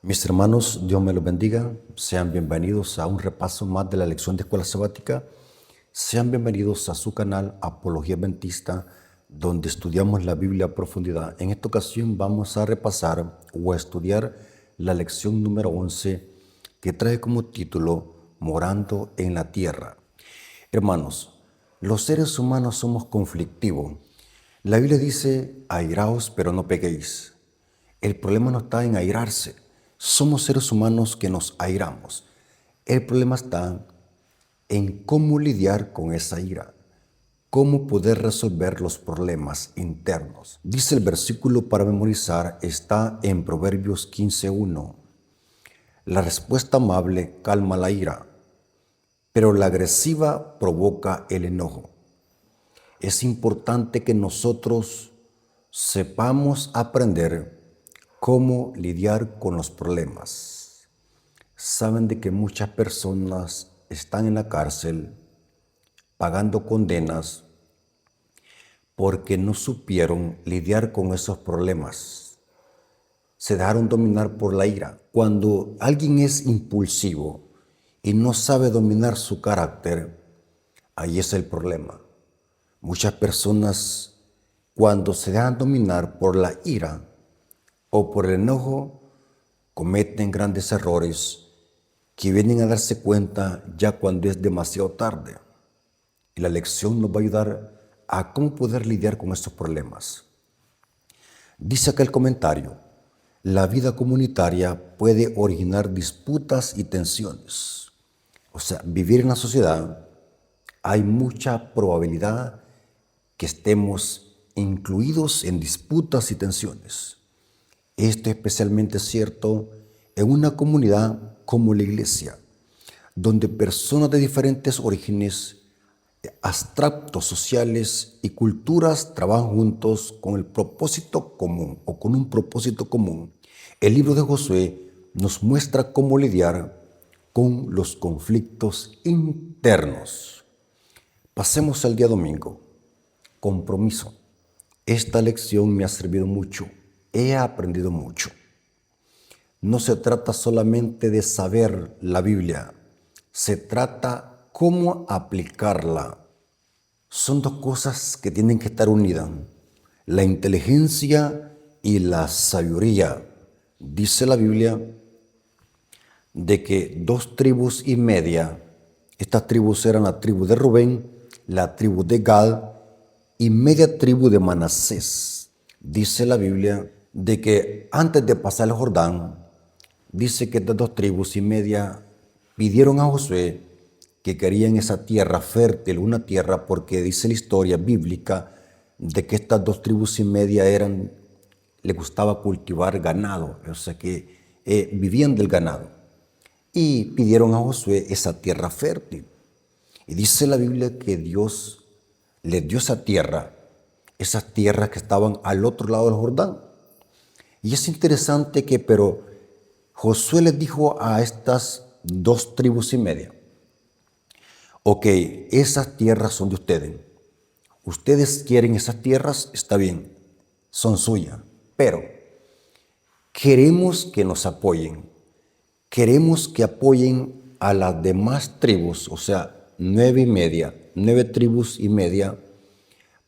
Mis hermanos, Dios me los bendiga. Sean bienvenidos a un repaso más de la lección de escuela sabática. Sean bienvenidos a su canal Apología Adventista, donde estudiamos la Biblia a profundidad. En esta ocasión vamos a repasar o a estudiar la lección número 11, que trae como título Morando en la Tierra. Hermanos, los seres humanos somos conflictivos. La Biblia dice, airaos pero no pequéis. El problema no está en airarse. Somos seres humanos que nos airamos. El problema está en cómo lidiar con esa ira, cómo poder resolver los problemas internos. Dice el versículo para memorizar, está en Proverbios 15:1. La respuesta amable calma la ira, pero la agresiva provoca el enojo. Es importante que nosotros sepamos aprender cómo lidiar con los problemas. Saben de que muchas personas están en la cárcel pagando condenas porque no supieron lidiar con esos problemas. Se dejaron dominar por la ira. Cuando alguien es impulsivo y no sabe dominar su carácter, ahí es el problema. Muchas personas, cuando se dejan dominar por la ira o por el enojo, cometen grandes errores que vienen a darse cuenta ya cuando es demasiado tarde. Y la lección nos va a ayudar a cómo poder lidiar con estos problemas. Dice acá el comentario, la vida comunitaria puede originar disputas y tensiones. O sea, vivir en la sociedad, hay mucha probabilidad que estemos incluidos en disputas y tensiones. Esto es especialmente cierto en una comunidad como la iglesia, donde personas de diferentes orígenes, abstractos sociales y culturas trabajan juntos con el propósito común o con un propósito común. El libro de Josué nos muestra cómo lidiar con los conflictos internos. Pasemos al día domingo. Compromiso. Esta lección me ha servido mucho. He aprendido mucho. No se trata solamente de saber la Biblia, se trata cómo aplicarla. Son dos cosas que tienen que estar unidas, la inteligencia y la sabiduría. Dice la Biblia de que 2,5 tribus, estas tribus eran la tribu de Rubén, la tribu de Gad y media tribu de Manasés. Dice la Biblia de que antes de pasar el Jordán, dice que estas 2,5 tribus pidieron a Josué que querían esa tierra fértil, una tierra, porque dice la historia bíblica de que estas 2,5 tribus les gustaba cultivar ganado, o sea que vivían del ganado. Y pidieron a Josué esa tierra fértil. Y dice la Biblia que Dios les dio esa tierra, esas tierras que estaban al otro lado del Jordán. Y es interesante que, pero Josué les dijo a estas 2,5 tribus, ok, esas tierras son de ustedes. Ustedes quieren esas tierras, está bien, son suyas, pero queremos que nos apoyen. Queremos que apoyen a las demás tribus, o sea, 9,5 tribus,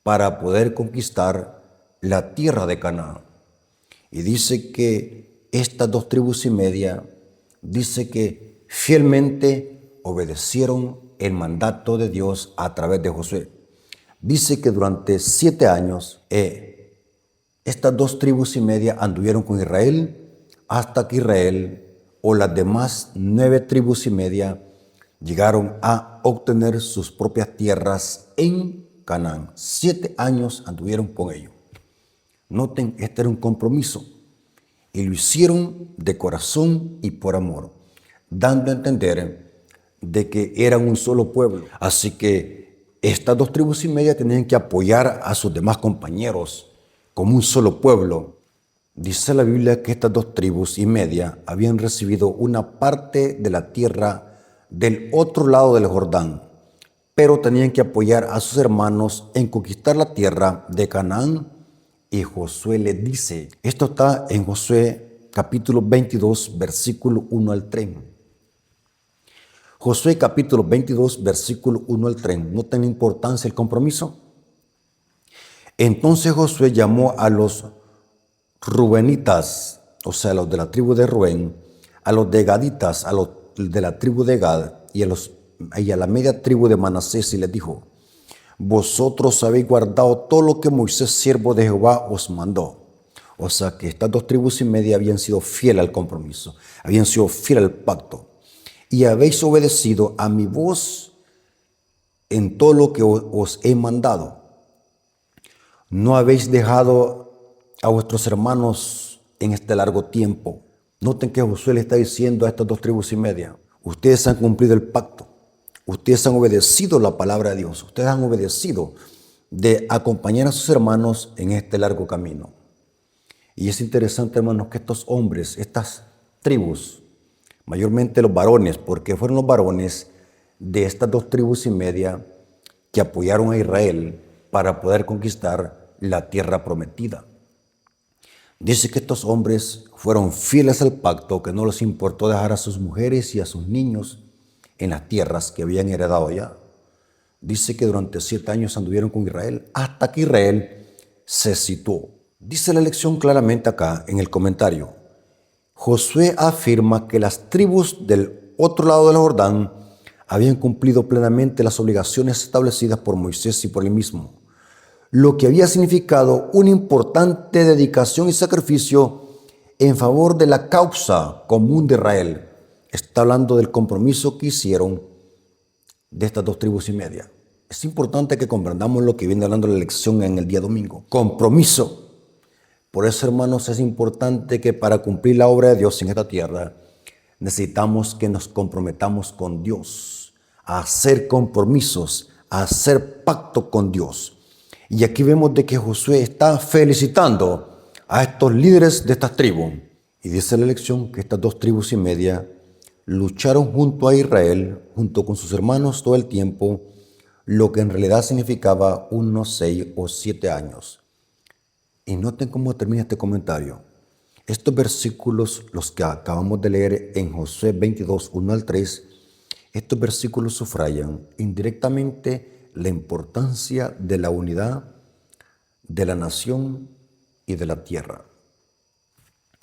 para poder conquistar la tierra de Canaán. Y dice que estas 2,5 tribus, dice que fielmente obedecieron el mandato de Dios a través de Josué. Dice que durante 7 años estas 2,5 tribus anduvieron con Israel hasta que Israel o las demás 9,5 tribus llegaron a obtener sus propias tierras en Canaán. 7 años anduvieron con ellos. Noten, este era un compromiso y lo hicieron de corazón y por amor, dando a entender de que eran un solo pueblo. Así que estas 2,5 tribus tenían que apoyar a sus demás compañeros como un solo pueblo. Dice la Biblia que estas 2,5 tribus habían recibido una parte de la tierra del otro lado del Jordán, pero tenían que apoyar a sus hermanos en conquistar la tierra de Canaán. Y Josué les dice, esto está en Josué capítulo 22, versículo 1 al 3. Josué capítulo 22, versículo 1 al 3. ¿Noten la importancia del compromiso? Entonces Josué llamó a los rubenitas, o sea, a los de la tribu de Rubén, a los de Gaditas, a los de la tribu de Gad y a la media tribu de Manasés y les dijo: vosotros habéis guardado todo lo que Moisés, siervo de Jehová, os mandó. O sea que estas dos tribus y media habían sido fieles al compromiso, habían sido fieles al pacto. Y habéis obedecido a mi voz en todo lo que os he mandado. No habéis dejado a vuestros hermanos en este largo tiempo. Noten que Josué le está diciendo a estas dos tribus y media: ustedes han cumplido el pacto. Ustedes han obedecido la palabra de Dios. Ustedes han obedecido de acompañar a sus hermanos en este largo camino. Y es interesante, hermanos, que estos hombres, estas tribus, mayormente los varones, porque fueron los varones de estas dos tribus y media que apoyaron a Israel para poder conquistar la tierra prometida. Dice que estos hombres fueron fieles al pacto, que no les importó dejar a sus mujeres y a sus niños en las tierras que habían heredado ya. Dice que durante 7 años anduvieron con Israel hasta que Israel se situó. Dice la lección claramente acá en el comentario. Josué afirma que las tribus del otro lado del Jordán habían cumplido plenamente las obligaciones establecidas por Moisés y por él mismo, lo que había significado una importante dedicación y sacrificio en favor de la causa común de Israel. Está hablando del compromiso que hicieron de estas dos tribus y media. Es importante que comprendamos lo que viene hablando la lección en el día domingo. Compromiso. Por eso, hermanos, es importante que para cumplir la obra de Dios en esta tierra, necesitamos que nos comprometamos con Dios, a hacer compromisos, a hacer pacto con Dios. Y aquí vemos de que Josué está felicitando a estos líderes de estas tribus. Y dice la lección que estas dos tribus y media lucharon junto a Israel, junto con sus hermanos todo el tiempo, lo que en realidad significaba unos 6 o 7 años. Y noten cómo termina este comentario. Estos versículos, los que acabamos de leer en Josué 22, 1 al 3, estos versículos subrayan indirectamente la importancia de la unidad de la nación y de la tierra.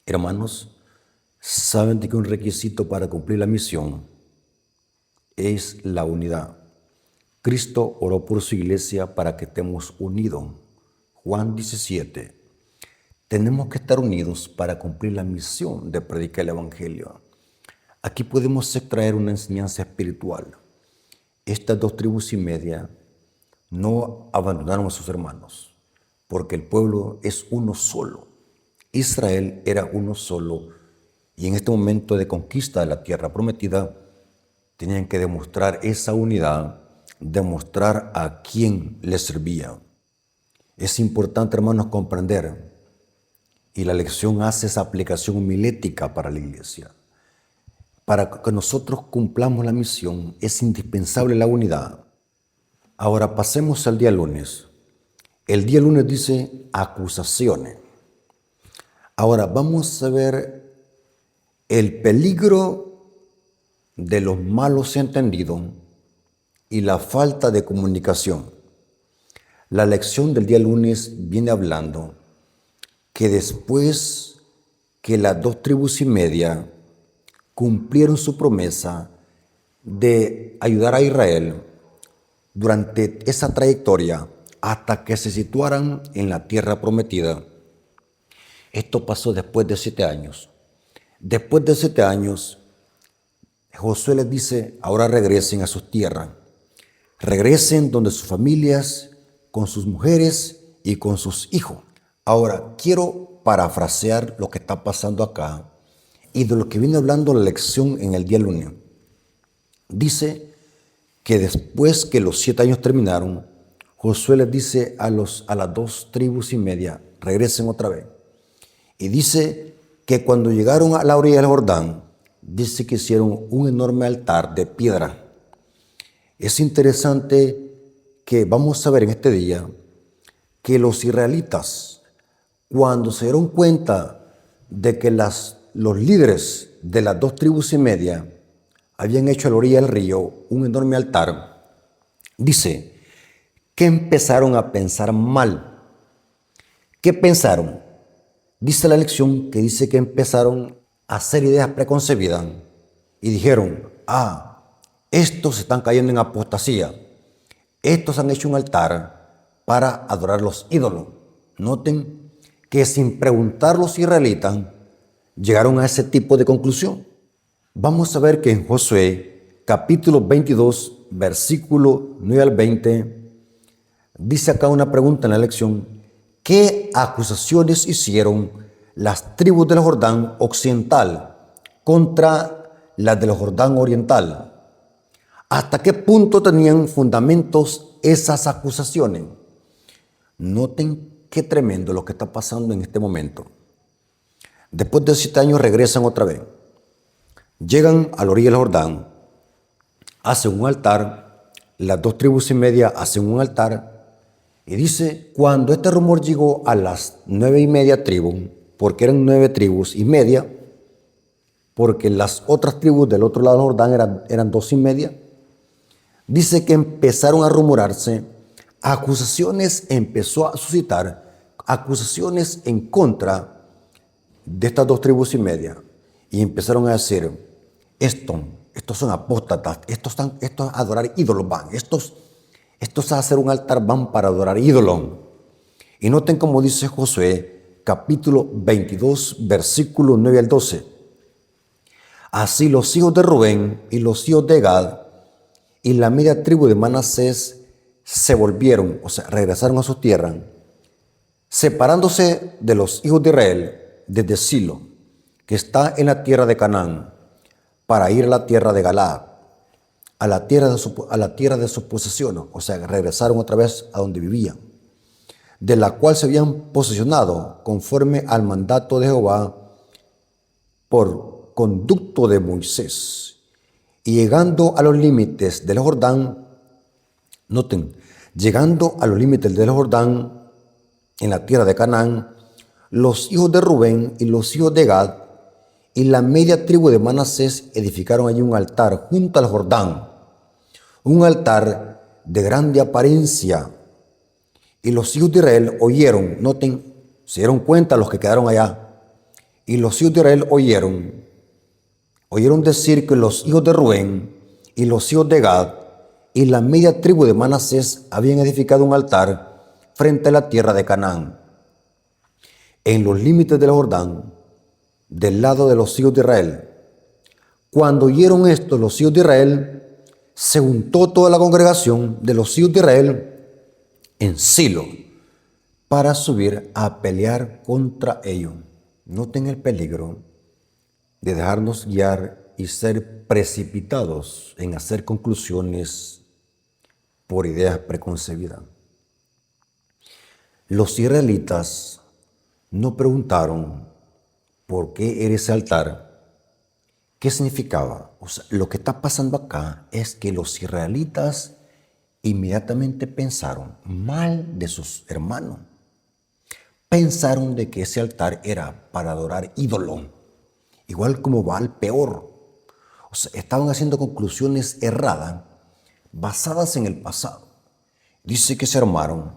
Hermanos, saben de que un requisito para cumplir la misión es la unidad. Cristo oró por su iglesia para que estemos unidos. Juan 17. Tenemos que estar unidos para cumplir la misión de predicar el Evangelio. Aquí podemos extraer una enseñanza espiritual. Estas dos tribus y media no abandonaron a sus hermanos, porque el pueblo es uno solo. Israel era uno solo, y en este momento de conquista de la tierra prometida, tenían que demostrar esa unidad, demostrar a quién les servía. Es importante, hermanos, comprender, y la lección hace esa aplicación homilética para la iglesia. Para que nosotros cumplamos la misión, es indispensable la unidad. Ahora pasemos al día lunes. El día lunes dice acusaciones. Ahora vamos a ver el peligro de los malos entendidos y la falta de comunicación. La lección del día lunes viene hablando que después que las dos tribus y media cumplieron su promesa de ayudar a Israel durante esa trayectoria hasta que se situaran en la tierra prometida. Esto pasó después de 7 años. Después de 7 años, Josué les dice, ahora regresen a sus tierras. Regresen donde sus familias, con sus mujeres y con sus hijos. Ahora, quiero parafrasear lo que está pasando acá y de lo que viene hablando la lección en el día lunes. Dice que después que los 7 años terminaron, Josué les dice a las dos tribus y media, regresen otra vez. Y dice que cuando llegaron a la orilla del Jordán, dice que hicieron un enorme altar de piedra. Es interesante que vamos a ver en este día que los israelitas, cuando se dieron cuenta de que las los líderes de las 2,5 tribus habían hecho a la orilla del río un enorme altar, dice que empezaron a pensar mal. ¿Qué pensaron? Dice la lección que dice que empezaron a hacer ideas preconcebidas y dijeron, estos están cayendo en apostasía, estos han hecho un altar para adorar los ídolos. Noten que sin preguntar los israelitas llegaron a ese tipo de conclusión. Vamos a ver que en Josué capítulo 22, versículo 9 al 20, dice acá una pregunta en la lección: ¿qué acusaciones hicieron las tribus del Jordán occidental contra las del Jordán oriental? ¿Hasta qué punto tenían fundamentos esas acusaciones? Noten qué tremendo lo que está pasando en este momento. Después de 7 años regresan otra vez. Llegan a la orilla del Jordán, hacen un altar, las 2,5 tribus hacen un altar, y dice, cuando este rumor llegó a las 9,5 tribus, porque eran 9,5 tribus, porque las otras tribus del otro lado del Jordán eran 2,5, dice que empezaron a rumorarse, empezó a suscitar acusaciones en contra de estas 2,5 tribus, y empezaron a decir, estos son apóstatas, estos a adorar ídolos van, estos a hacer un altar van para adorar ídolos. Y noten cómo dice Josué, capítulo 22, versículo 9 al 12. Así los hijos de Rubén y los hijos de Gad y la media tribu de Manasés se volvieron, o sea, regresaron a su tierra, separándose de los hijos de Israel desde Silo, que está en la tierra de Canaán, para ir a la tierra de Galaad, a la tierra de sus posesiones, o sea, regresaron otra vez a donde vivían, de la cual se habían posesionado conforme al mandato de Jehová por conducto de Moisés. Y llegando a los límites del Jordán, noten, llegando a los límites del Jordán, en la tierra de Canaán, los hijos de Rubén y los hijos de Gad y la media tribu de Manasés edificaron allí un altar junto al Jordán, un altar de grande apariencia. Y los hijos de Israel oyeron, noten, se dieron cuenta los que quedaron allá, y los hijos de Israel oyeron decir que los hijos de Rubén y los hijos de Gad y la media tribu de Manasés habían edificado un altar frente a la tierra de Canaán, en los límites del Jordán, del lado de los hijos de Israel. Cuando oyeron esto los hijos de Israel, se juntó toda la congregación de los hijos de Israel en Silo para subir a pelear contra ellos. Noten el peligro de dejarnos guiar y ser precipitados en hacer conclusiones por ideas preconcebidas. Los israelitas no preguntaron por qué era ese altar, qué significaba. O sea, lo que está pasando acá es que los israelitas inmediatamente pensaron mal de sus hermanos. Pensaron de que ese altar era para adorar ídolo, igual como Baal peor. O sea, estaban haciendo conclusiones erradas basadas en el pasado. Dice que se armaron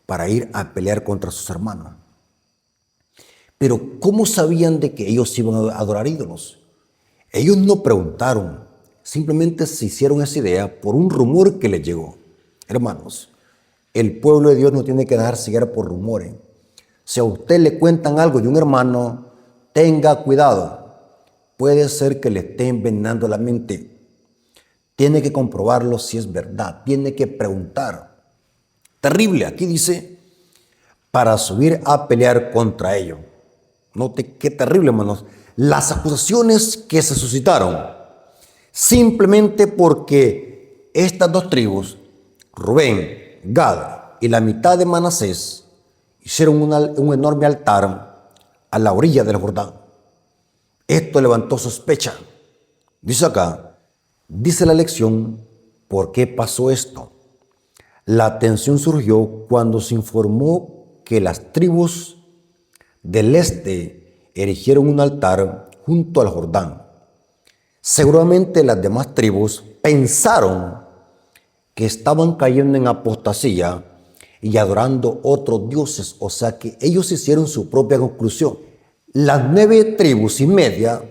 para ir a pelear contra sus hermanos. Pero ¿cómo sabían de que ellos iban a adorar ídolos? Ellos no preguntaron, simplemente se hicieron esa idea por un rumor que les llegó. Hermanos, el pueblo de Dios no tiene que dejarse guiar por rumores. Si a usted le cuentan algo de un hermano, tenga cuidado. Puede ser que le esté envenenando la mente. Tiene que comprobarlo si es verdad. Tiene que preguntar. Terrible, aquí dice, para subir a pelear contra ellos. Note qué terrible, hermanos. Las acusaciones que se suscitaron simplemente porque estas 2 tribus, Rubén, Gad y la mitad de Manasés, hicieron un enorme altar a la orilla del Jordán. Esto levantó sospecha. Dice acá, dice la lección, ¿por qué pasó esto? La atención surgió cuando se informó que las tribus del este erigieron un altar junto al Jordán. Seguramente las demás tribus pensaron que estaban cayendo en apostasía y adorando otros dioses, o sea que ellos hicieron su propia conclusión. Las 9 tribus y media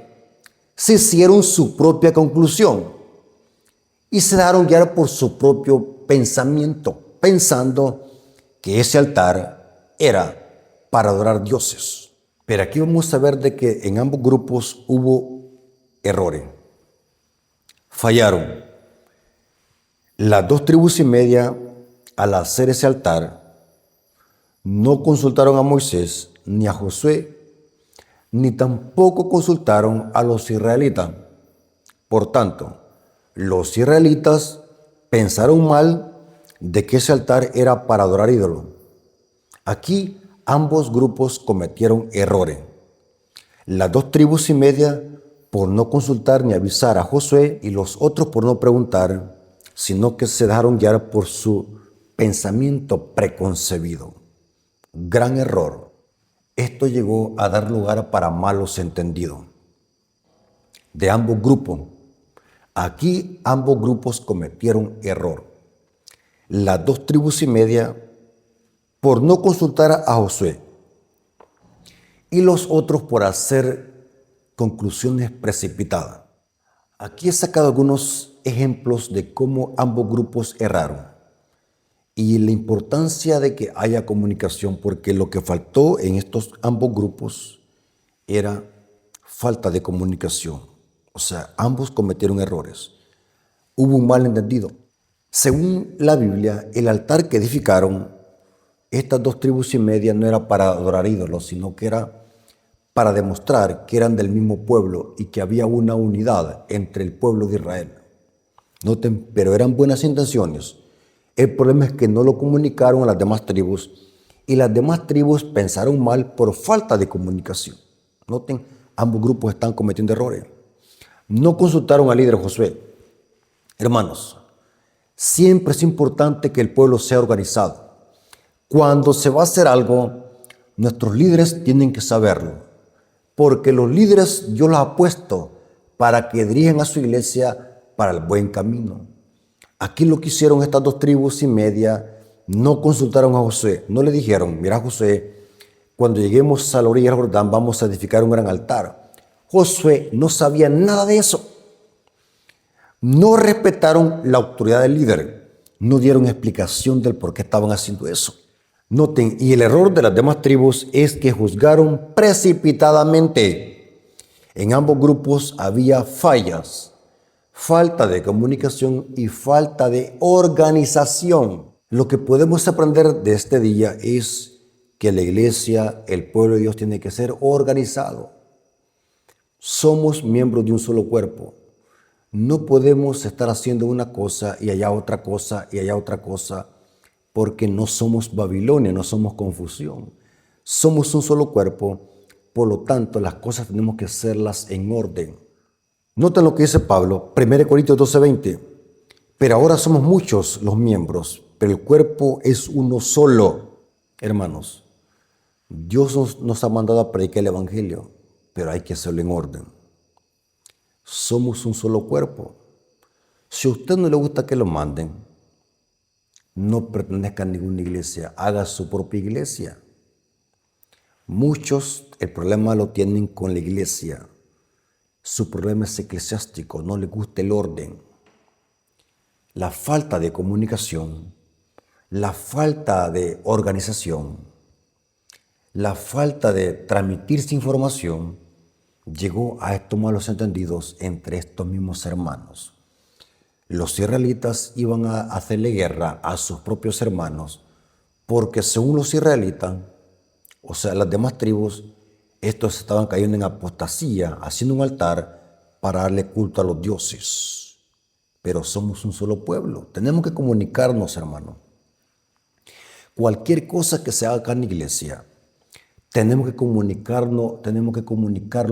se hicieron su propia conclusión y se dejaron guiar por su propio pensamiento, pensando que ese altar era para adorar dioses. Pero aquí vamos a ver de que en ambos grupos hubo errores, fallaron. Las 2 tribus y media, al hacer ese altar, no consultaron a Moisés ni a Josué, ni tampoco consultaron a los israelitas. Por tanto, los israelitas pensaron mal de que ese altar era para adorar ídolos. Aquí ambos grupos cometieron errores. Las 2 tribus y media por no consultar ni avisar a Josué y los otros por no preguntar, sino que se dejaron guiar por su pensamiento preconcebido. Gran error. Esto llegó a dar lugar para malos entendidos de ambos grupos. Aquí ambos grupos cometieron error. Las 2 tribus y media por no consultar a Josué y los otros por hacer conclusiones precipitadas. Aquí he sacado algunos ejemplos de cómo ambos grupos erraron y la importancia de que haya comunicación, porque lo que faltó en estos ambos grupos era falta de comunicación. O sea, ambos cometieron errores. Hubo un malentendido. Según la Biblia, el altar que edificaron estas 2 tribus y media no era para adorar ídolos, sino que era para demostrar que eran del mismo pueblo y que había una unidad entre el pueblo de Israel. Noten, pero eran buenas intenciones. El problema es que no lo comunicaron a las demás tribus y las demás tribus pensaron mal por falta de comunicación. Noten, ambos grupos están cometiendo errores. No consultaron al líder Josué. Hermanos, siempre es importante que el pueblo sea organizado. Cuando se va a hacer algo, nuestros líderes tienen que saberlo, porque los líderes Dios los ha puesto para que dirijan a su iglesia para el buen camino. Aquí lo que hicieron estas 2 tribus y media, no consultaron a Josué, no le dijeron, mira Josué, cuando lleguemos a la orilla del Jordán vamos a edificar un gran altar. Josué no sabía nada de eso. No respetaron la autoridad del líder, no dieron explicación del por qué estaban haciendo eso. Noten, y el error de las demás tribus es que juzgaron precipitadamente. En ambos grupos había fallas, falta de comunicación y falta de organización. Lo que podemos aprender de este día es que la iglesia, el pueblo de Dios, tiene que ser organizado. Somos miembros de un solo cuerpo. No podemos estar haciendo una cosa y allá otra cosa y allá otra cosa, porque no somos Babilonia, no somos confusión. Somos un solo cuerpo, por lo tanto las cosas tenemos que hacerlas en orden. Noten lo que dice Pablo, 1 Corintios 12:20. Pero ahora somos muchos los miembros, pero el cuerpo es uno solo. Hermanos, Dios nos ha mandado a predicar el evangelio, pero hay que hacerlo en orden. Somos un solo cuerpo. Si a usted no le gusta que lo manden, no pertenezca a ninguna iglesia, haga su propia iglesia. Muchos el problema lo tienen con la iglesia. Su problema es eclesiástico, no les gusta el orden. La falta de comunicación, la falta de organización, la falta de transmitirse información llegó a estos malos entendidos entre estos mismos hermanos. Los israelitas iban a hacerle guerra a sus propios hermanos porque según los israelitas, o sea, las demás tribus, estos estaban cayendo en apostasía, haciendo un altar para darle culto a los dioses. Pero somos un solo pueblo. Tenemos que comunicarnos, hermano. Cualquier cosa que se haga acá en la iglesia, tenemos que comunicarlo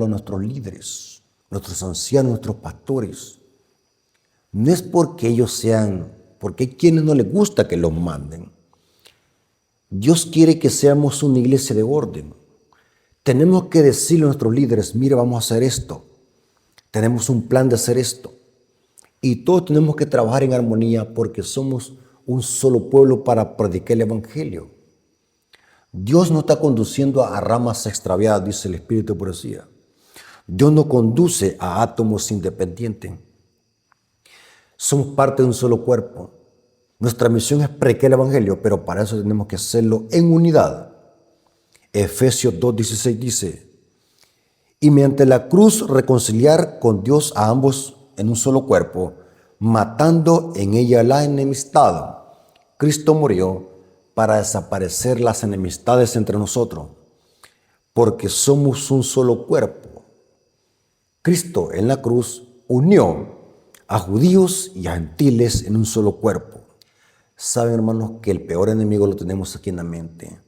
a nuestros líderes, nuestros ancianos, nuestros pastores. No es porque porque hay quienes no les gusta que los manden. Dios quiere que seamos una iglesia de orden. Tenemos que decirle a nuestros líderes, mire, vamos a hacer esto. Tenemos un plan de hacer esto. Y todos tenemos que trabajar en armonía porque somos un solo pueblo para predicar el Evangelio. Dios no está conduciendo a ramas extraviadas, dice el Espíritu de Profecía. Dios no conduce a átomos independientes. Somos parte de un solo cuerpo. Nuestra misión es predicar el Evangelio, pero para eso tenemos que hacerlo en unidad. Efesios 2:16 dice, y mediante la cruz reconciliar con Dios a ambos en un solo cuerpo, matando en ella la enemistad. Cristo murió para desaparecer las enemistades entre nosotros, porque somos un solo cuerpo. Cristo en la cruz unió a judíos y a gentiles en un solo cuerpo. Saben, hermanos, que el peor enemigo lo tenemos aquí en la mente.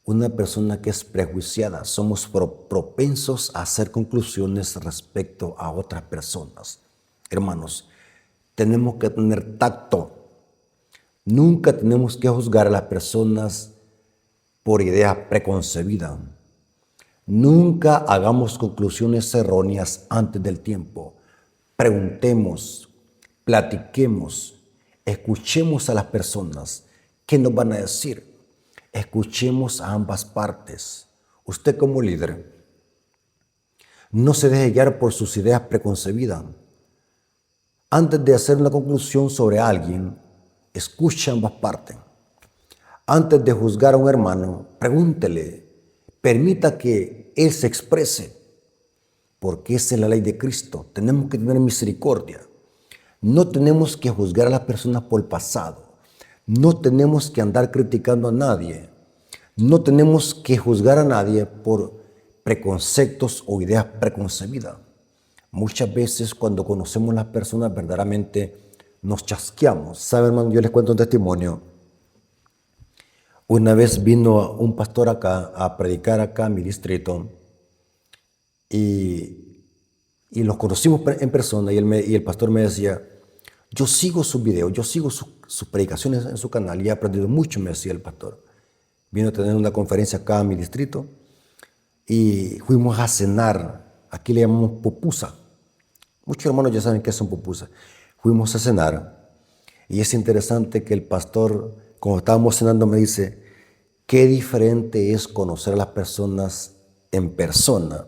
Una persona que es prejuiciada. Somos propensos a hacer conclusiones respecto a otras personas. Hermanos, tenemos que tener tacto. Nunca tenemos que juzgar a las personas por ideas preconcebidas. Nunca hagamos conclusiones erróneas antes del tiempo. Preguntemos, platiquemos, escuchemos a las personas. ¿Qué nos van a decir? Escuchemos a ambas partes. Usted como líder, no se deje guiar por sus ideas preconcebidas. Antes de hacer una conclusión sobre alguien, escuche ambas partes. Antes de juzgar a un hermano, pregúntele, permita que él se exprese, porque esa es la ley de Cristo. Tenemos que tener misericordia. No tenemos que juzgar a las personas por el pasado. No tenemos que andar criticando a nadie. No tenemos que juzgar a nadie por preconceptos o ideas preconcebidas. Muchas veces cuando conocemos a las personas verdaderamente nos chasqueamos. ¿Saben, hermano? Yo les cuento un testimonio. Una vez vino un pastor acá a predicar acá en mi distrito y los conocimos en persona y el pastor me decía, yo sigo sus videos, yo sigo sus predicaciones en su canal y he aprendido mucho, me decía el pastor. Vino a tener una conferencia acá en mi distrito y fuimos a cenar. Aquí le llamamos pupusa. Muchos hermanos ya saben qué son pupusas. Fuimos a cenar y es interesante que el pastor, cuando estábamos cenando, me dice, qué diferente es conocer a las personas en persona.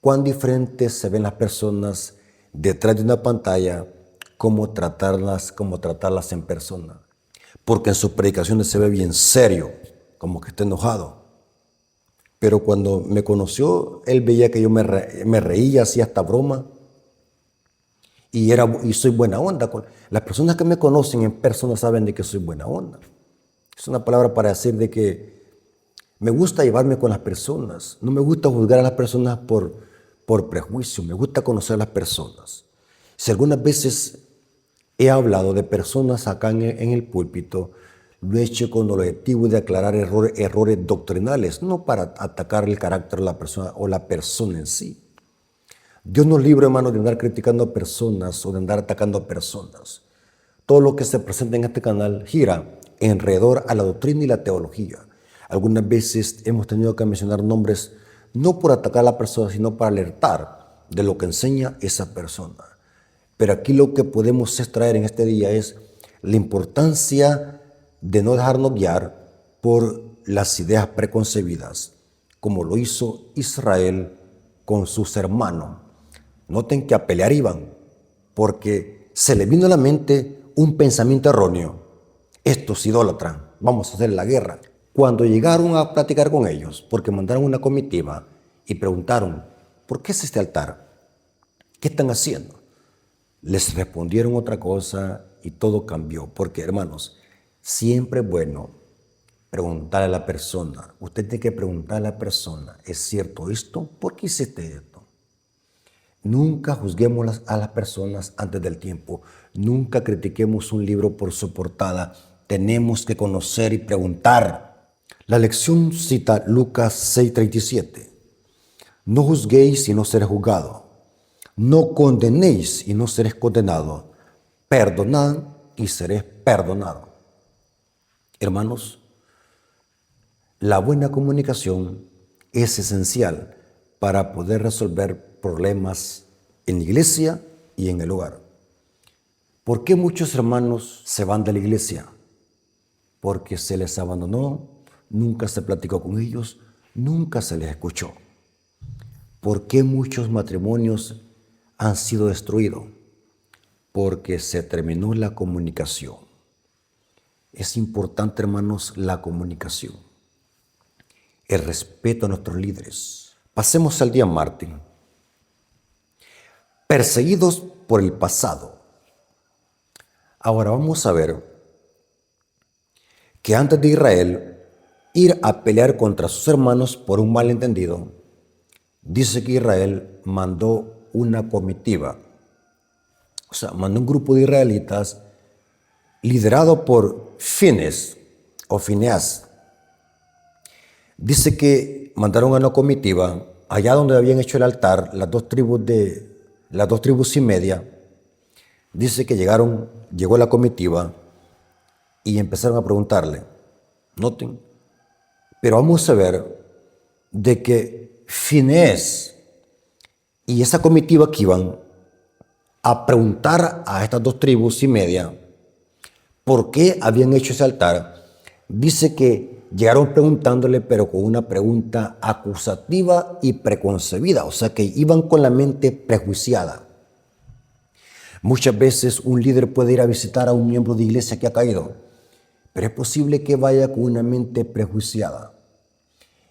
Cuán diferentes se ven las personas detrás de una pantalla, cómo tratarlas en persona. Porque en sus predicaciones se ve bien serio, como que está enojado. Pero cuando me conoció, él veía que yo me reía, hacía hasta broma. Y soy buena onda. Las personas que me conocen en persona saben de que soy buena onda. Es una palabra para decir de que me gusta llevarme con las personas. No me gusta juzgar a las personas por prejuicio. Me gusta conocer a las personas. Si algunas veces he hablado de personas acá en el púlpito, lo he hecho con el objetivo de aclarar errores doctrinales, no para atacar el carácter de la persona o la persona en sí. Dios nos libre, hermanos, de andar criticando a personas o de andar atacando a personas. Todo lo que se presenta en este canal gira alrededor a la doctrina y la teología. Algunas veces hemos tenido que mencionar nombres no por atacar a la persona, sino para alertar de lo que enseña esa persona. Pero aquí lo que podemos extraer en este día es la importancia de no dejarnos guiar por las ideas preconcebidas, como lo hizo Israel con sus hermanos. Noten que a pelear iban, porque se les vino a la mente un pensamiento erróneo. Estos idólatras, vamos a hacer la guerra. Cuando llegaron a platicar con ellos, porque mandaron una comitiva y preguntaron, ¿por qué es este altar? ¿Qué están haciendo? Les respondieron otra cosa y todo cambió. Porque, hermanos, siempre es bueno preguntarle a la persona. Usted tiene que preguntarle a la persona, ¿es cierto esto? ¿Por qué hiciste esto? Nunca juzguemos a las personas antes del tiempo. Nunca critiquemos un libro por su portada. Tenemos que conocer y preguntar. La lección cita Lucas 6:37. No juzguéis y no seréis juzgados. No condenéis y no seréis condenados. Perdonad y seréis perdonados. Hermanos, la buena comunicación es esencial para poder resolver problemas en la iglesia y en el hogar. ¿Por qué muchos hermanos se van de la iglesia? Porque se les abandonó, nunca se platicó con ellos, nunca se les escuchó. ¿Por qué muchos matrimonios han sido destruidos? Porque se terminó la comunicación. Es importante, hermanos, la comunicación, el respeto a nuestros líderes. Pasemos al día Martín. Perseguidos por el pasado. Ahora vamos a ver que antes de Israel ir a pelear contra sus hermanos por un malentendido, dice que Israel mandó una comitiva, o sea, mandó un grupo de israelitas liderado por Fines o Fineas. Dice que mandaron a una comitiva allá donde habían hecho el altar las dos tribus y media. Dice que llegó la comitiva y empezaron a preguntarle, noten, pero vamos a ver de que Finés y esa comitiva que iban a preguntar a estas dos tribus y media por qué habían hecho ese altar, dice que llegaron preguntándole, pero con una pregunta acusativa y preconcebida, o sea que iban con la mente prejuiciada. Muchas veces un líder puede ir a visitar a un miembro de iglesia que ha caído, pero es posible que vaya con una mente prejuiciada.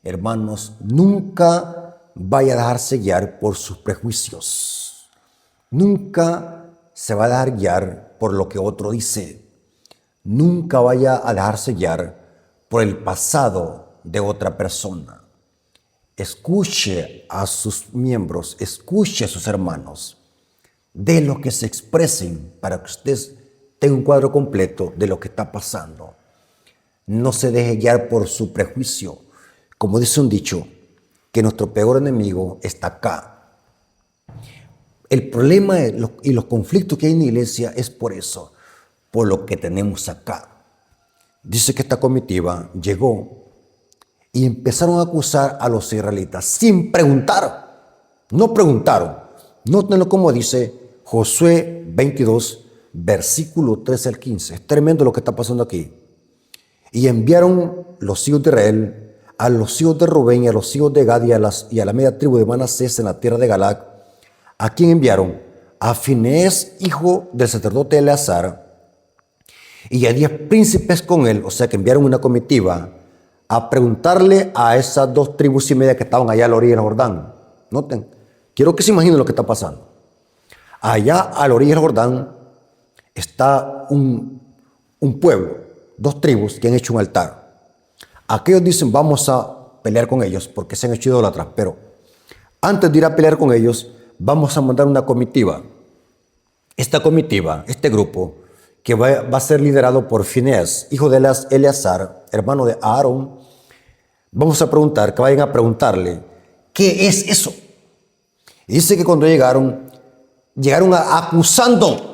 Hermanos, nunca vaya a dejarse guiar por sus prejuicios. Nunca se va a dejar guiar por lo que otro dice. Nunca vaya a dejarse guiar por el pasado de otra persona. Escuche a sus miembros, escuche a sus hermanos. De lo que se expresen para que usted tenga un cuadro completo de lo que está pasando. No se deje guiar por su prejuicio. Como dice un dicho, que nuestro peor enemigo está acá. El problema y los conflictos que hay en la iglesia es por eso, por lo que tenemos acá. Dice que esta comitiva llegó y empezaron a acusar a los israelitas sin preguntar. No preguntaron. Nótenlo como dice Josué 22, versículo 13 al 15. Es tremendo lo que está pasando aquí. Y enviaron los hijos de Israel a los hijos de Rubén y a los hijos de Gad y a la media tribu de Manasés en la tierra de Galaad. ¿A quién enviaron? A Finés, hijo del sacerdote Eleazar, y a 10 príncipes con él. O sea que enviaron una comitiva a preguntarle a esas dos tribus y media que estaban allá a la orilla del Jordán. Noten, quiero que se imaginen lo que está pasando. Allá a la orilla del Jordán está un pueblo, dos tribus que han hecho un altar. Aquellos dicen, vamos a pelear con ellos porque se han hecho idólatras, pero antes de ir a pelear con ellos, vamos a mandar una comitiva. Esta comitiva, este grupo, que va a ser liderado por Finés, hijo de Eleazar, hermano de Aarón, vamos a preguntar, que vayan a preguntarle, ¿qué es eso? Y dice que cuando llegaron acusando.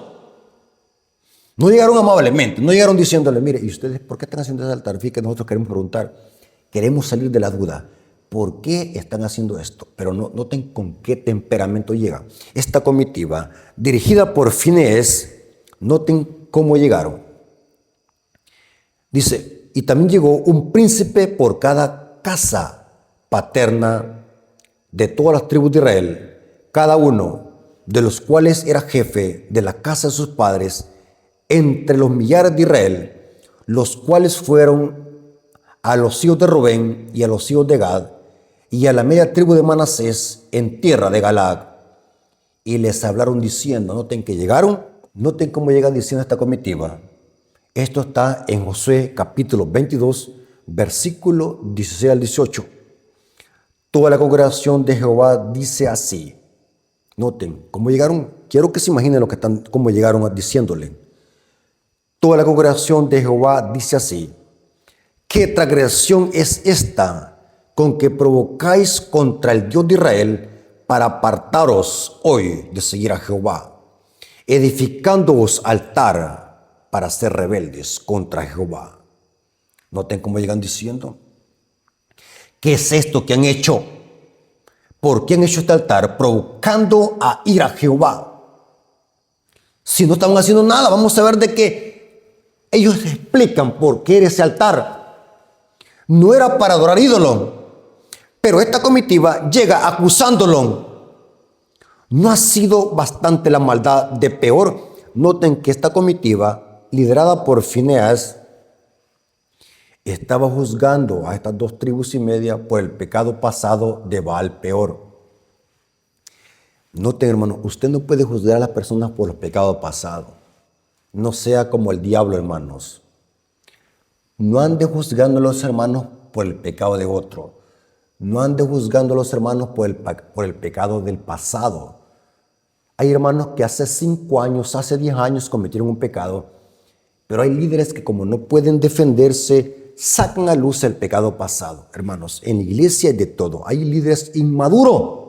No llegaron amablemente, no llegaron diciéndole, mire, ¿y ustedes por qué están haciendo ese altar? Fíjense que nosotros queremos preguntar, queremos salir de la duda. ¿Por qué están haciendo esto? Pero noten con qué temperamento llegan. Esta comitiva, dirigida por Finés, noten cómo llegaron. Dice, y también llegó un príncipe por cada casa paterna de todas las tribus de Israel, cada uno de los cuales era jefe de la casa de sus padres, entre los millares de Israel, los cuales fueron a los hijos de Rubén y a los hijos de Gad y a la media tribu de Manasés en tierra de Galaad. Y les hablaron diciendo, noten que llegaron, noten cómo llegan diciendo esta comitiva. Esto está en Josué capítulo 22, versículo 16 al 18. Toda la congregación de Jehová dice así. Noten cómo llegaron. Quiero que se imaginen cómo llegaron diciéndole. Toda la congregación de Jehová dice así. ¿Qué transgresión es esta con que provocáis contra el Dios de Israel para apartaros hoy de seguir a Jehová, edificándoos altar para ser rebeldes contra Jehová? Noten cómo llegan diciendo. ¿Qué es esto que han hecho? ¿Por qué han hecho este altar? Provocando a ir a Jehová. Si no estaban haciendo nada, vamos a ver de que ellos explican por qué era ese altar. No era para adorar ídolo, pero esta comitiva llega acusándolo. ¿No ha sido bastante la maldad de Peor? Noten que esta comitiva, liderada por Fineas, estaba juzgando a estas 2 tribus y media por el pecado pasado de Baal Peor. Noten, hermano, usted no puede juzgar a las personas por los pecados pasados. No sea como el diablo, hermanos. No ande juzgando a los hermanos por el pecado de otro. No ande juzgando a los hermanos por el pecado del pasado. Hay hermanos que hace 5 años, hace 10 años cometieron un pecado, pero hay líderes que como no pueden defenderse, sacan a luz el pecado pasado. Hermanos, en la iglesia hay de todo. Hay líderes inmaduros.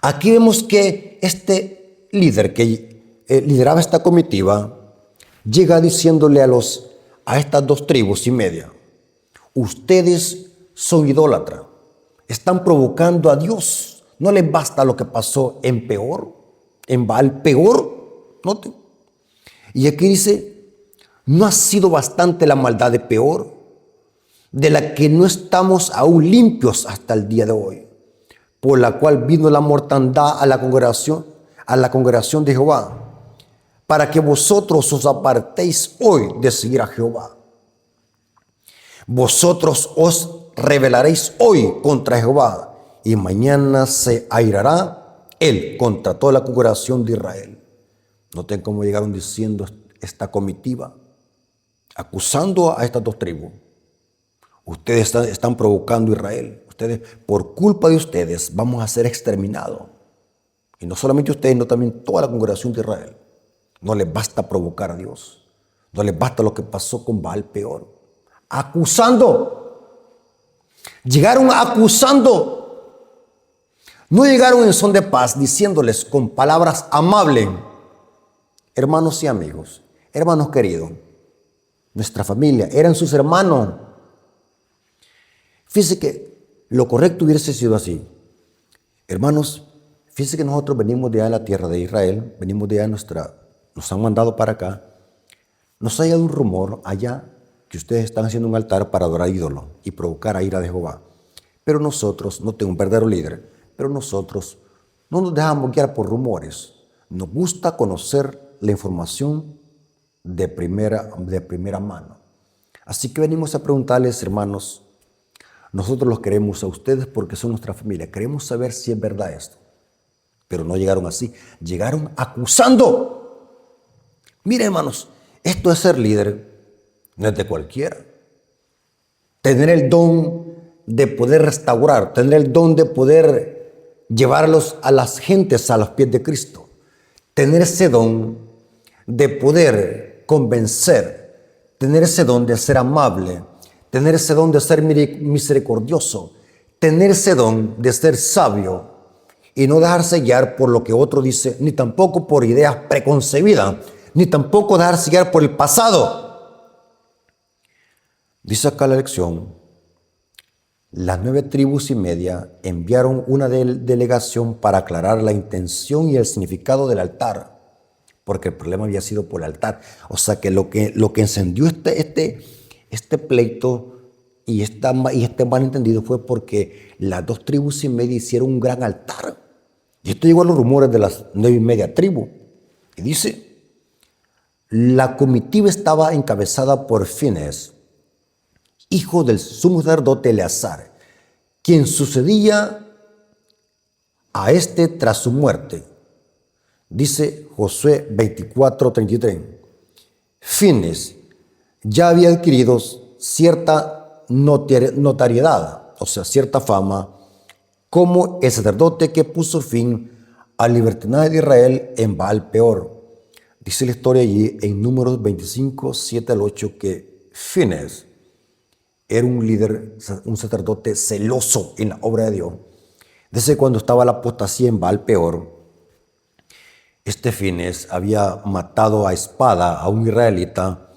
Aquí vemos que este líder que lideraba esta comitiva llega diciéndole a estas 2 tribus y media: ustedes son idólatras, están provocando a Dios. ¿No les basta lo que pasó en Peor? ¿En Baal Peor? Noten. Y aquí dice: ¿no ha sido bastante la maldad de Peor, de la que no estamos aún limpios hasta el día de hoy, por la cual vino la mortandad a la congregación de Jehová, para que vosotros os apartéis hoy de seguir a Jehová? Vosotros os rebelaréis hoy contra Jehová, y mañana se airará él contra toda la congregación de Israel. Noten cómo llegaron diciendo esta comitiva, acusando a estas 2 tribus. Ustedes están provocando a Israel. Ustedes, por culpa de ustedes, vamos a ser exterminados. Y no solamente ustedes, sino también toda la congregación de Israel. No les basta provocar a Dios. No les basta lo que pasó con Baal Peor. Acusando. Llegaron acusando. No llegaron en son de paz diciéndoles con palabras amables: hermanos y amigos, hermanos queridos, nuestra familia, eran sus hermanos. Fíjense que lo correcto hubiese sido así: hermanos, fíjense que nosotros venimos de allá de la tierra de Israel, venimos de allá nos han mandado para acá. Nos ha llegado un rumor allá que ustedes están haciendo un altar para adorar ídolos y provocar a ira de Jehová. Pero nosotros, no tengo un verdadero líder, pero nosotros no nos dejamos guiar por rumores. Nos gusta conocer la información de primera mano. Así que venimos a preguntarles, hermanos, nosotros los queremos a ustedes porque son nuestra familia. Queremos saber si es verdad esto. Pero no llegaron así, llegaron acusando. Miren, hermanos, esto de ser líder no es de cualquiera. Tener el don de poder restaurar, tener el don de poder llevarlos a las gentes a los pies de Cristo, tener ese don de poder convencer, tener ese don de ser amable, tener ese don de ser misericordioso, tener ese don de ser sabio y no dejarse guiar por lo que otro dice, ni tampoco por ideas preconcebidas, ni tampoco dejarse guiar por el pasado. Dice acá la lección: las 9 tribus y media enviaron una delegación para aclarar la intención y el significado del altar, porque el problema había sido por el altar. O sea que lo que encendió este pleito y este malentendido fue porque las 2 tribus y media hicieron un gran altar. Y esto llegó a los rumores de las 9 y media tribus. Y dice: la comitiva estaba encabezada por Fineas, hijo del sumo sacerdote Eleazar, quien sucedía a este tras su muerte. Dice Josué 24:33. Fineas ya había adquirido cierta notoriedad, o sea, cierta fama, como el sacerdote que puso fin al libertinaje de Israel en Baal Peor. Dice la historia allí en Números 25, 7 al 8, que Fineas era un líder, un sacerdote celoso en la obra de Dios. Desde cuando estaba la apostasía en Baal Peor, este Fineas había matado a espada a un israelita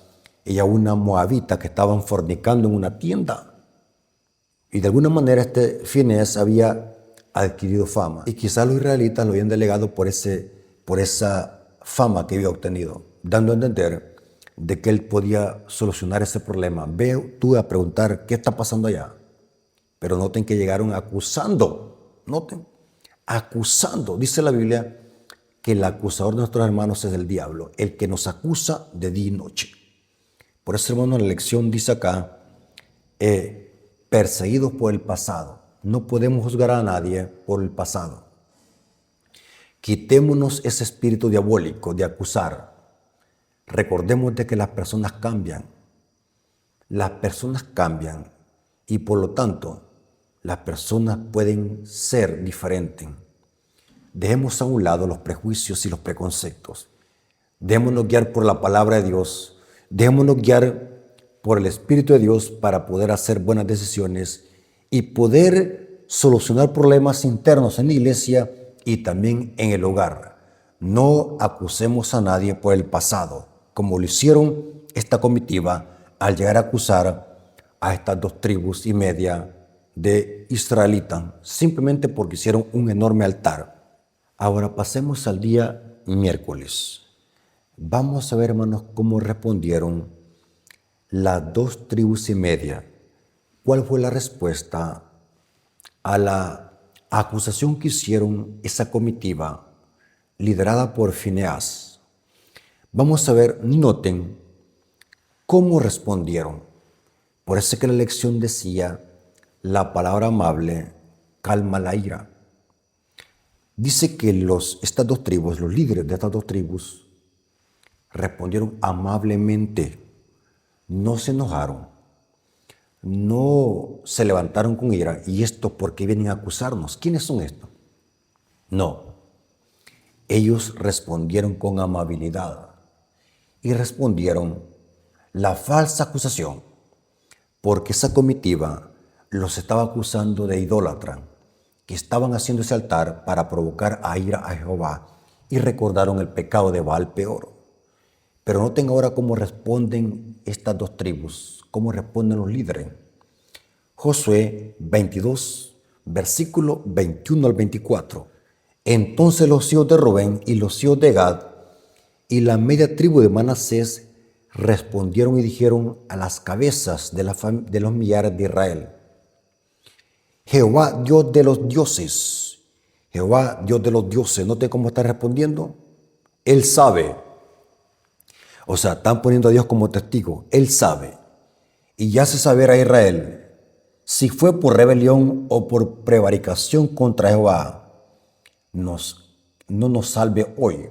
y a una moabita que estaban fornicando en una tienda. Y de alguna manera este Finehas había adquirido fama. Y quizás los israelitas lo habían delegado por esa fama que había obtenido, dando a entender de que él podía solucionar ese problema. Ve tú a preguntar qué está pasando allá. Pero noten que llegaron acusando. Noten, acusando. Dice la Biblia que el acusador de nuestros hermanos es el diablo, el que nos acusa de día y noche. Por eso, hermano, la lección dice acá, perseguidos por el pasado. No podemos juzgar a nadie por el pasado. Quitémonos ese espíritu diabólico de acusar. Recordemos de que las personas cambian. Las personas cambian y por lo tanto las personas pueden ser diferentes. Dejemos a un lado los prejuicios y los preconceptos. Dejémonos guiar por la palabra de Dios. Dejémonos guiar por el Espíritu de Dios para poder hacer buenas decisiones y poder solucionar problemas internos en la iglesia y también en el hogar. No acusemos a nadie por el pasado, como lo hicieron esta comitiva al llegar a acusar a estas 2,5 tribus de israelitas, simplemente porque hicieron un enorme altar. Ahora pasemos al día miércoles. Vamos a ver, hermanos, cómo respondieron las 2,5 tribus. ¿Cuál fue la respuesta a la acusación que hicieron esa comitiva liderada por Finehas? Vamos a ver, noten cómo respondieron. Por eso que la lección decía, la palabra amable calma la ira. Dice que estas 2 tribus, los líderes de estas 2 tribus, respondieron amablemente. No se enojaron, no se levantaron con ira. ¿Y esto por qué vienen a acusarnos? ¿Quiénes son estos? No, ellos respondieron con amabilidad y respondieron la falsa acusación, porque esa comitiva los estaba acusando de idólatra, que estaban haciendo ese altar para provocar a ira a Jehová, y recordaron el pecado de Baal peor. Pero noten ahora cómo responden estas 2 tribus, cómo responden los líderes. Josué 22, versículo 21 al 24. Entonces los hijos de Rubén y los hijos de Gad y la media tribu de Manasés respondieron y dijeron a las cabezas de los millares de Israel: Jehová, Dios de los dioses, Jehová, Dios de los dioses. ¿Noten cómo está respondiendo? Él sabe. O sea, están poniendo a Dios como testigo. Él sabe y hace saber a Israel si fue por rebelión o por prevaricación contra Jehová. No nos salve hoy.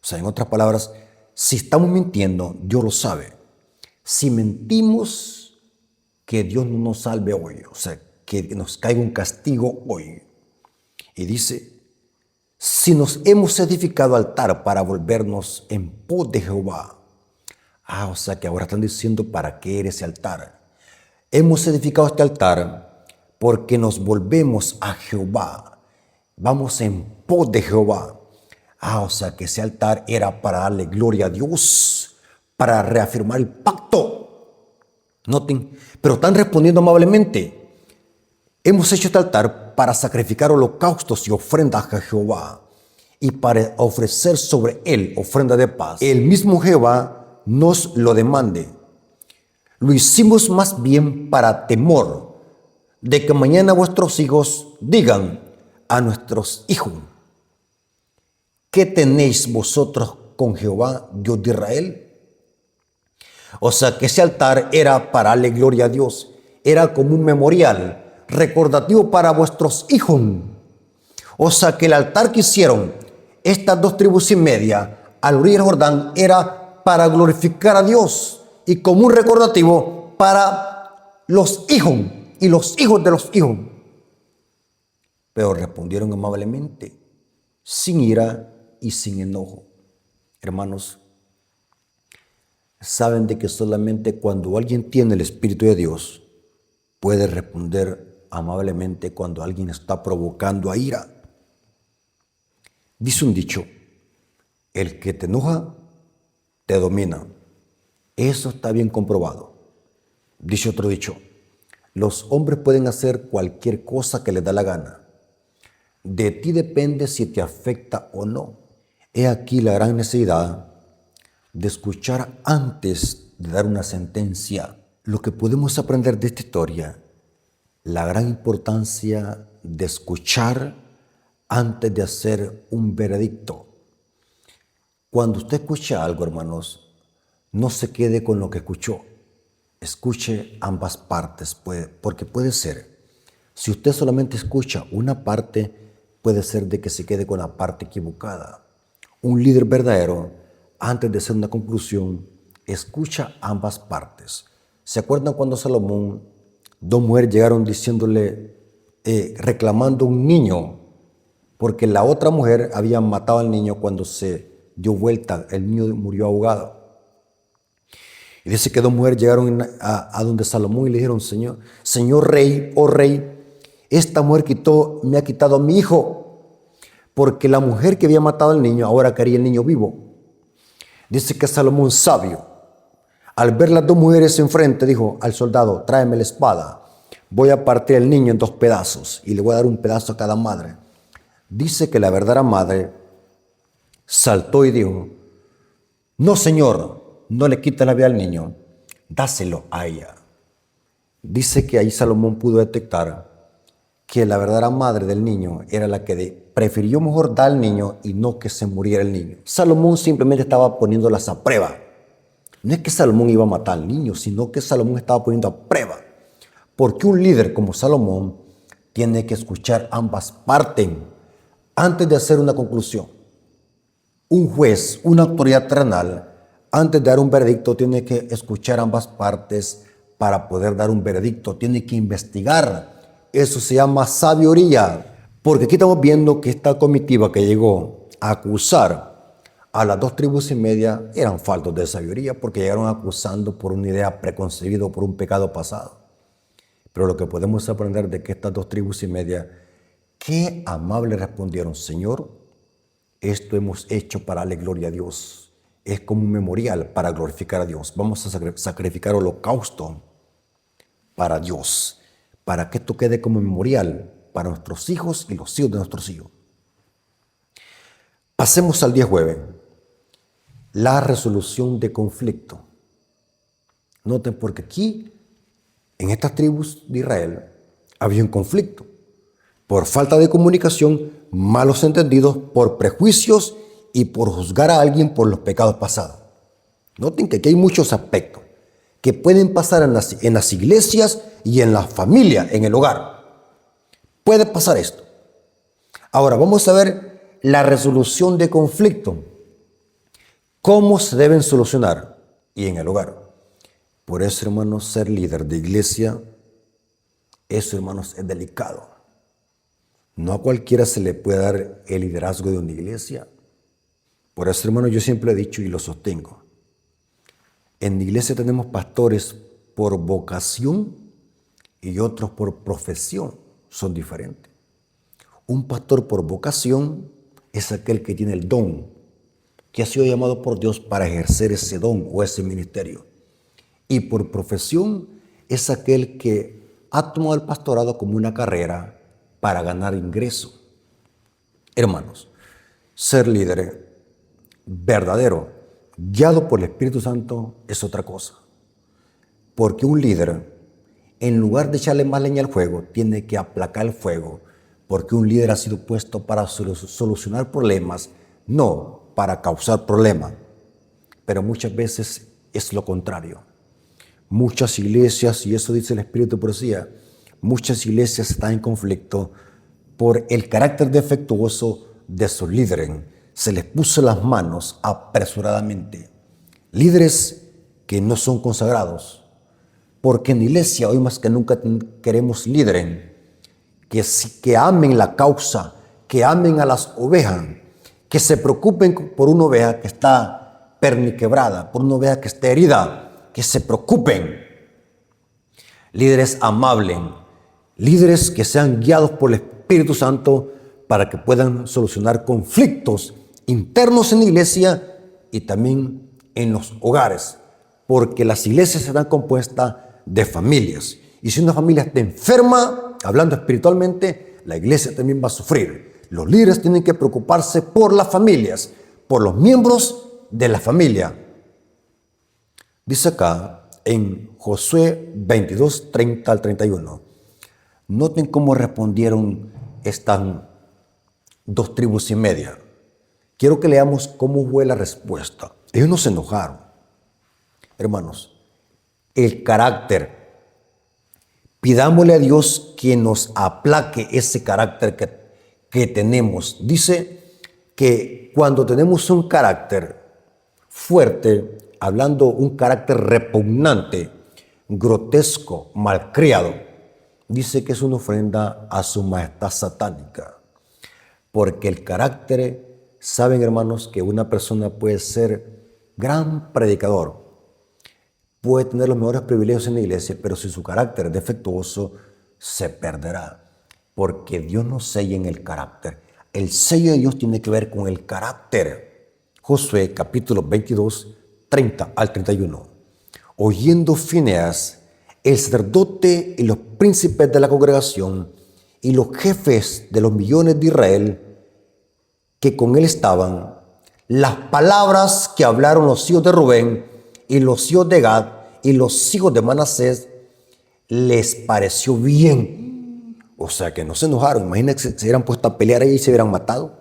O sea, en otras palabras, si estamos mintiendo, Dios lo sabe. Si mentimos, que Dios no nos salve hoy. O sea, que nos caiga un castigo hoy. Y dice, si nos hemos edificado altar para volvernos en pos de Jehová. O sea que ahora están diciendo para qué era ese altar. Hemos edificado este altar porque nos volvemos a Jehová. Vamos en pos de Jehová. O sea que ese altar era para darle gloria a Dios, para reafirmar el pacto. Noten, pero están respondiendo amablemente. Hemos hecho este altar para sacrificar holocaustos y ofrendas a Jehová y para ofrecer sobre él ofrenda de paz. El mismo Jehová nos lo demande. Lo hicimos más bien para temor de que mañana vuestros hijos digan a nuestros hijos: ¿qué tenéis vosotros con Jehová, Dios de Israel? O sea que ese altar era para darle gloria a Dios, era como un memorial recordativo para vuestros hijos. O sea que el altar que hicieron estas 2,5 tribus al orillo del Jordán era para glorificar a Dios y como un recordativo para los hijos y los hijos de los hijos. Pero respondieron amablemente, sin ira y sin enojo. Hermanos, saben de que solamente cuando alguien tiene el Espíritu de Dios puede responder amablemente cuando alguien está provocando a ira. Dice un dicho: el que te enoja, te domina. Eso está bien comprobado. Dice otro dicho: Los hombres pueden hacer cualquier cosa que les da la gana. De ti depende si te afecta o no. He aquí la gran necesidad de escuchar antes de dar una sentencia. Lo que podemos aprender de esta historia, la gran importancia de escuchar antes de hacer un veredicto. Cuando usted escucha algo, hermanos, no se quede con lo que escuchó. Escuche ambas partes, porque puede ser, si usted solamente escucha una parte, puede ser de que se quede con la parte equivocada. Un líder verdadero, antes de hacer una conclusión, escucha ambas partes. ¿Se acuerdan cuando Salomón, dos mujeres llegaron diciéndole, reclamando un niño, porque la otra mujer había matado al niño cuando se dio vuelta, el niño murió ahogado? Y dice que dos mujeres llegaron a donde Salomón y le dijeron, Señor rey, oh rey, esta mujer me ha quitado a mi hijo, porque la mujer que había matado al niño ahora quería el niño vivo. Dice que Salomón, sabio, al ver las dos mujeres enfrente, dijo al soldado, tráeme la espada, voy a partir el niño en dos pedazos y le voy a dar un pedazo a cada madre. Dice que la verdadera madre saltó y dijo, no, señor, no le quita la vida al niño, dáselo a ella. Dice que ahí Salomón pudo detectar que la verdadera madre del niño era la que prefirió mejor dar al niño y no que se muriera el niño. Salomón simplemente estaba poniéndolas a prueba. No es que Salomón iba a matar al niño, sino que Salomón estaba poniendo a prueba. Porque un líder como Salomón tiene que escuchar ambas partes antes de hacer una conclusión. Un juez, una autoridad terrenal, antes de dar un veredicto, tiene que escuchar ambas partes para poder dar un veredicto. Tiene que investigar. Eso se llama sabiduría. Porque aquí estamos viendo que esta comitiva que llegó a acusar a las 2 tribus y media eran faltos de sabiduría, porque llegaron acusando por una idea preconcebida o por un pecado pasado. Pero lo que podemos aprender de que estas 2 tribus y media, qué amables respondieron, Señor, esto hemos hecho para darle gloria a Dios. Es como un memorial para glorificar a Dios. Vamos a sacrificar holocausto para Dios, para que esto quede como memorial para nuestros hijos y los hijos de nuestros hijos. Pasemos al día jueves. La resolución de conflicto. Noten, porque aquí, en estas tribus de Israel, había un conflicto. Por falta de comunicación, malos entendidos, por prejuicios y por juzgar a alguien por los pecados pasados. Noten que aquí hay muchos aspectos que pueden pasar en las iglesias y en la familia, en el hogar. Puede pasar esto. Ahora vamos a ver la resolución de conflicto. ¿Cómo se deben solucionar? Y en el hogar. Por eso, hermanos, ser líder de iglesia, eso, hermanos, es delicado. No a cualquiera se le puede dar el liderazgo de una iglesia. Por eso, hermanos, yo siempre he dicho y lo sostengo. En la iglesia tenemos pastores por vocación y otros por profesión. Son diferentes. Un pastor por vocación es aquel que tiene el don, que ha sido llamado por Dios para ejercer ese don o ese ministerio. Y por profesión es aquel que ha tomado el pastorado como una carrera para ganar ingreso. Hermanos, ser líder verdadero, guiado por el Espíritu Santo, es otra cosa. Porque un líder, en lugar de echarle más leña al fuego, tiene que aplacar el fuego, porque un líder ha sido puesto para solucionar problemas, no para causar problemas. Pero muchas veces es lo contrario. Muchas iglesias, y eso dice el Espíritu de Profecía, muchas iglesias están en conflicto por el carácter defectuoso de sus líderes. Se les puso las manos apresuradamente. Líderes que no son consagrados. Porque en la iglesia hoy más que nunca queremos líderes que amen la causa, que amen a las ovejas, que se preocupen por una oveja que está perniquebrada, por una oveja que está herida, que se preocupen. Líderes amables, líderes que sean guiados por el Espíritu Santo para que puedan solucionar conflictos internos en la iglesia y también en los hogares, porque las iglesias están compuestas de familias Y si una familia está enferma, hablando espiritualmente, la iglesia también va a sufrir. Los líderes tienen que preocuparse por las familias, por los miembros de la familia. Dice acá en Josué 22, 30 al 31. Noten cómo respondieron estas 2 tribus y media. Quiero que leamos cómo fue la respuesta. Ellos no se enojaron. Hermanos, el carácter. Pidámosle a Dios que nos aplaque ese carácter que tenemos. Dice que cuando tenemos un carácter fuerte, hablando un carácter repugnante, grotesco, malcriado, dice que es una ofrenda a su majestad satánica. Porque el carácter, saben hermanos, que una persona puede ser gran predicador, puede tener los mejores privilegios en la iglesia, pero si su carácter es defectuoso, se perderá. Porque Dios no sella en el carácter. El sello de Dios tiene que ver con el carácter. Josué capítulo 22, 30 al 31. Oyendo Fineas, el sacerdote y los príncipes de la congregación y los jefes de los millones de Israel que con él estaban, las palabras que hablaron los hijos de Rubén y los hijos de Gad y los hijos de Manasés, les pareció bien. O sea que no se enojaron. Imagínense, se hubieran puesto a pelear ahí y se hubieran matado.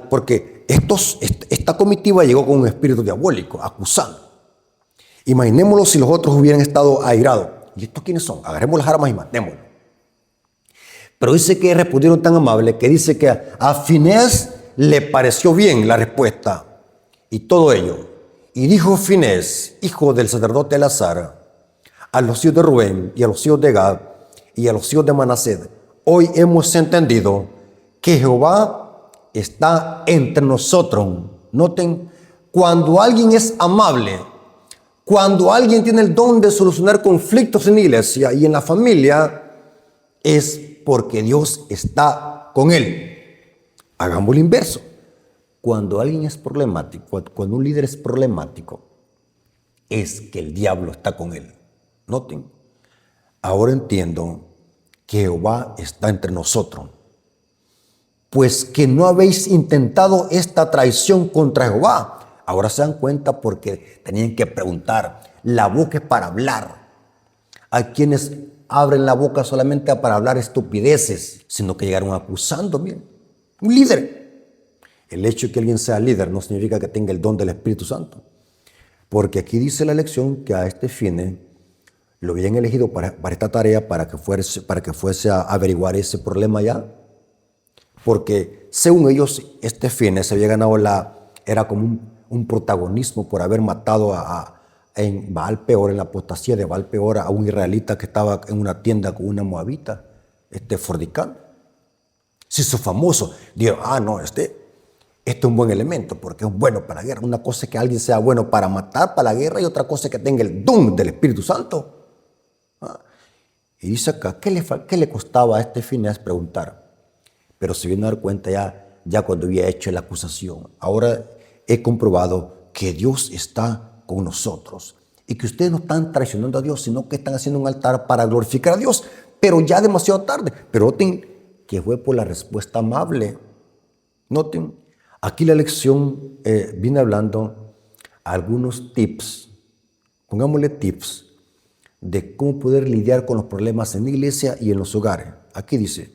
Porque esta comitiva llegó con un espíritu diabólico, acusando. Imaginémoslo si los otros hubieran estado airados. ¿Y estos quiénes son? Agarremos las armas y matémoslos. Pero dice que respondieron tan amables que dice que a Finés le pareció bien la respuesta y todo ello. Y dijo Finés, hijo del sacerdote Eleazar, a los hijos de Rubén y a los hijos de Gad y a los hijos de Manasés: hoy hemos entendido que Jehová está entre nosotros. Noten, cuando alguien es amable, cuando alguien tiene el don de solucionar conflictos en la iglesia y en la familia, es porque Dios está con él. Hagamos el inverso. Cuando alguien es problemático, cuando un líder es problemático, es que el diablo está con él. Noten, ahora entiendo que Jehová está entre nosotros. Pues que no habéis intentado esta traición contra Jehová. Ahora se dan cuenta porque tenían que preguntar. La boca es para hablar. Hay quienes abren la boca solamente para hablar estupideces, sino que llegaron acusando. Miren, un líder. El hecho de que alguien sea líder no significa que tenga el don del Espíritu Santo. Porque aquí dice la lección que a este fin lo habían elegido para esta tarea, para que fuese a averiguar ese problema ya. Porque según ellos, este fin se había ganado era como un protagonismo por haber matado en Baal Peor, en la apostasía de Baal Peor, a un israelita que estaba en una tienda con una moabita, fornicando. Se hizo famoso. Dijo, no, este es un buen elemento porque es bueno para la guerra. Una cosa es que alguien sea bueno para matar, para la guerra, y otra cosa es que tenga el don del Espíritu Santo. Y dice acá, ¿qué le costaba a este Finés preguntar? Pero se vino a dar cuenta ya cuando había hecho la acusación. Ahora he comprobado que Dios está con nosotros y que ustedes no están traicionando a Dios, sino que están haciendo un altar para glorificar a Dios, pero ya demasiado tarde. Pero noten que fue por la respuesta amable. Noten, aquí la lección viene hablando algunos tips, pongámosle tips, de cómo poder lidiar con los problemas en la iglesia y en los hogares. Aquí dice,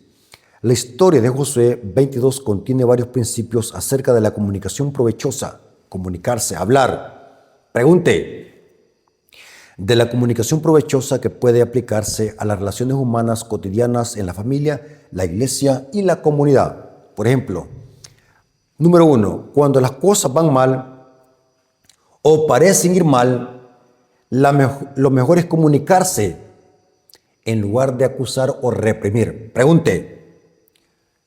la historia de Josué 22 contiene varios principios acerca de la comunicación provechosa, comunicarse, hablar. Pregunte, de la comunicación provechosa que puede aplicarse a las relaciones humanas cotidianas en la familia, la iglesia y la comunidad. Por ejemplo, número 1, cuando las cosas van mal o parecen ir mal, lo mejor es comunicarse en lugar de acusar o reprimir. Pregunte,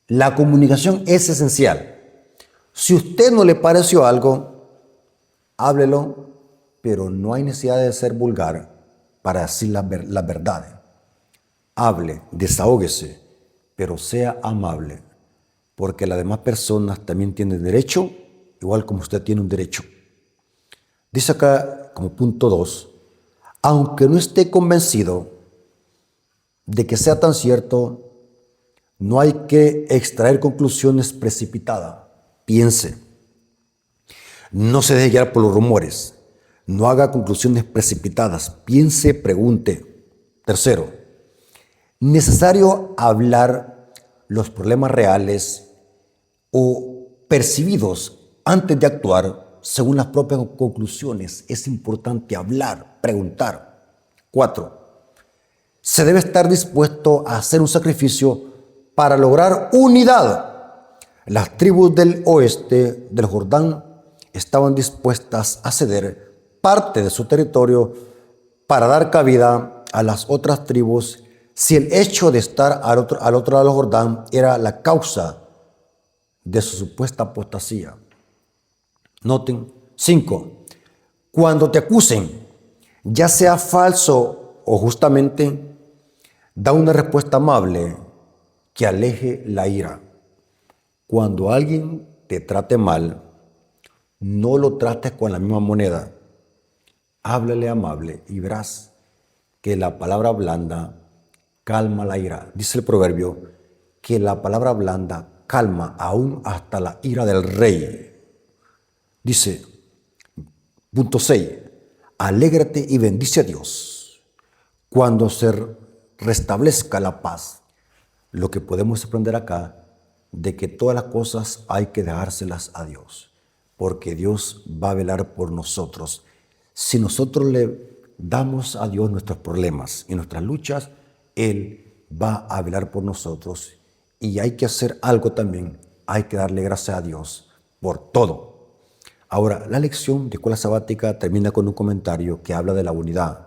la comunicación es esencial. Si a usted no le pareció algo, háblelo, pero no hay necesidad de ser vulgar para decir la verdad. Hable, desahóguese, pero sea amable, porque las demás personas también tienen derecho, igual como usted tiene un derecho. Dice acá, como punto 2, aunque no esté convencido, de que sea tan cierto, no hay que extraer conclusiones precipitadas. Piense. No se deje guiar por los rumores. No haga conclusiones precipitadas. Piense, pregunte. Tercero, necesario hablar los problemas reales o percibidos antes de actuar según las propias conclusiones. Es importante hablar, preguntar. 4. Se debe estar dispuesto a hacer un sacrificio para lograr unidad. Las tribus del oeste del Jordán estaban dispuestas a ceder parte de su territorio para dar cabida a las otras tribus si el hecho de estar al otro lado del Jordán era la causa de su supuesta apostasía. Noten. 5. Cuando te acusen, ya sea falso o justamente, da una respuesta amable que aleje la ira. Cuando alguien te trate mal, no lo trates con la misma moneda. Háblale amable y verás que la palabra blanda calma la ira. Dice el proverbio que la palabra blanda calma aún hasta la ira del rey. Dice, punto 6, alégrate y bendice a Dios cuando se restablezca la paz. Lo que podemos aprender acá, de que todas las cosas hay que dejárselas a Dios, porque Dios va a velar por nosotros. Si nosotros le damos a Dios nuestros problemas y nuestras luchas, Él va a velar por nosotros. Y hay que hacer algo también, hay que darle gracias a Dios por todo. Ahora, la lección de escuela sabática termina con un comentario que habla de la unidad.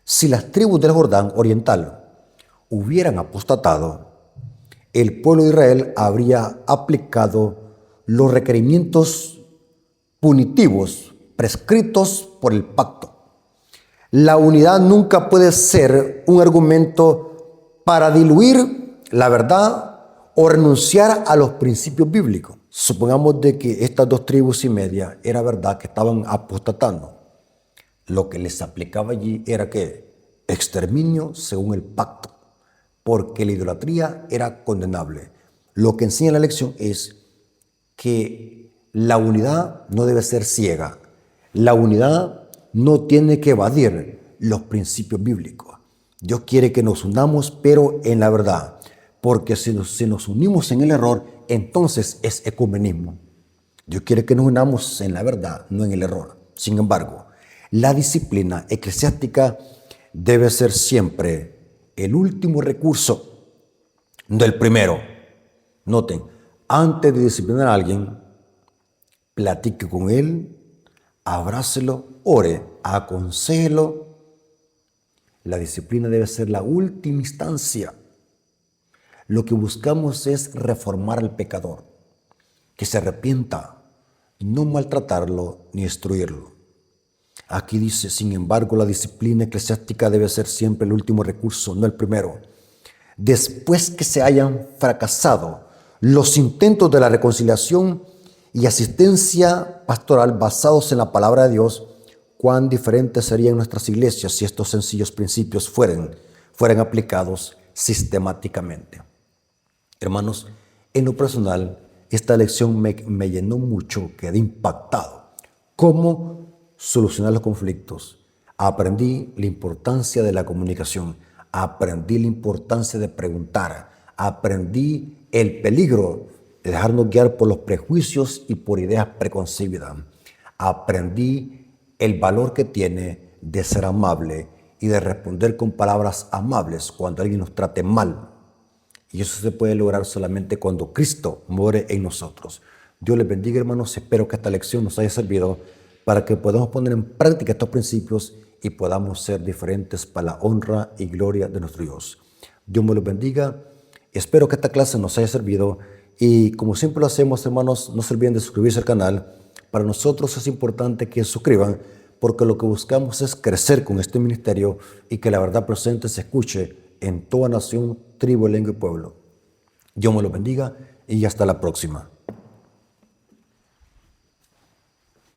Si las tribus del Jordán oriental hubieran apostatado, el pueblo de Israel habría aplicado los requerimientos punitivos prescritos por el pacto. La unidad nunca puede ser un argumento para diluir la verdad o renunciar a los principios bíblicos. Supongamos de que estas 2 tribus y media era verdad que estaban apostatando. Lo que les aplicaba allí era que exterminio según el pacto, porque la idolatría era condenable. Lo que enseña la lección es que la unidad no debe ser ciega. La unidad no tiene que evadir los principios bíblicos. Dios quiere que nos unamos, pero en la verdad. Porque si nos unimos en el error, entonces es ecumenismo. Dios quiere que nos unamos en la verdad, no en el error. Sin embargo, la disciplina eclesiástica debe ser siempre el último recurso, no el primero. Noten, antes de disciplinar a alguien, platique con él, abrácelo, ore, aconséjelo. La disciplina debe ser la última instancia. Lo que buscamos es reformar al pecador, que se arrepienta, no maltratarlo ni destruirlo. Aquí dice, sin embargo, la disciplina eclesiástica debe ser siempre el último recurso, no el primero. Después que se hayan fracasado los intentos de la reconciliación y asistencia pastoral basados en la palabra de Dios, cuán diferentes serían nuestras iglesias si estos sencillos principios fueran aplicados sistemáticamente. Hermanos, en lo personal, esta lección me llenó mucho, quedé impactado. ¿Cómo solucionar los conflictos? Aprendí la importancia de la comunicación, aprendí la importancia de preguntar, aprendí el peligro de dejarnos guiar por los prejuicios y por ideas preconcebidas. Aprendí el valor que tiene de ser amable y de responder con palabras amables cuando alguien nos trate mal. Y eso se puede lograr solamente cuando Cristo muere en nosotros. Dios les bendiga, hermanos. Espero que esta lección nos haya servido para que podamos poner en práctica estos principios y podamos ser diferentes para la honra y gloria de nuestro Dios. Dios me los bendiga. Espero que esta clase nos haya servido. Y como siempre lo hacemos, hermanos, no se olviden de suscribirse al canal. Para nosotros es importante que se suscriban, porque lo que buscamos es crecer con este ministerio y que la verdad presente se escuche en toda nación, tribu, lengua y pueblo. Dios me los bendiga y hasta la próxima.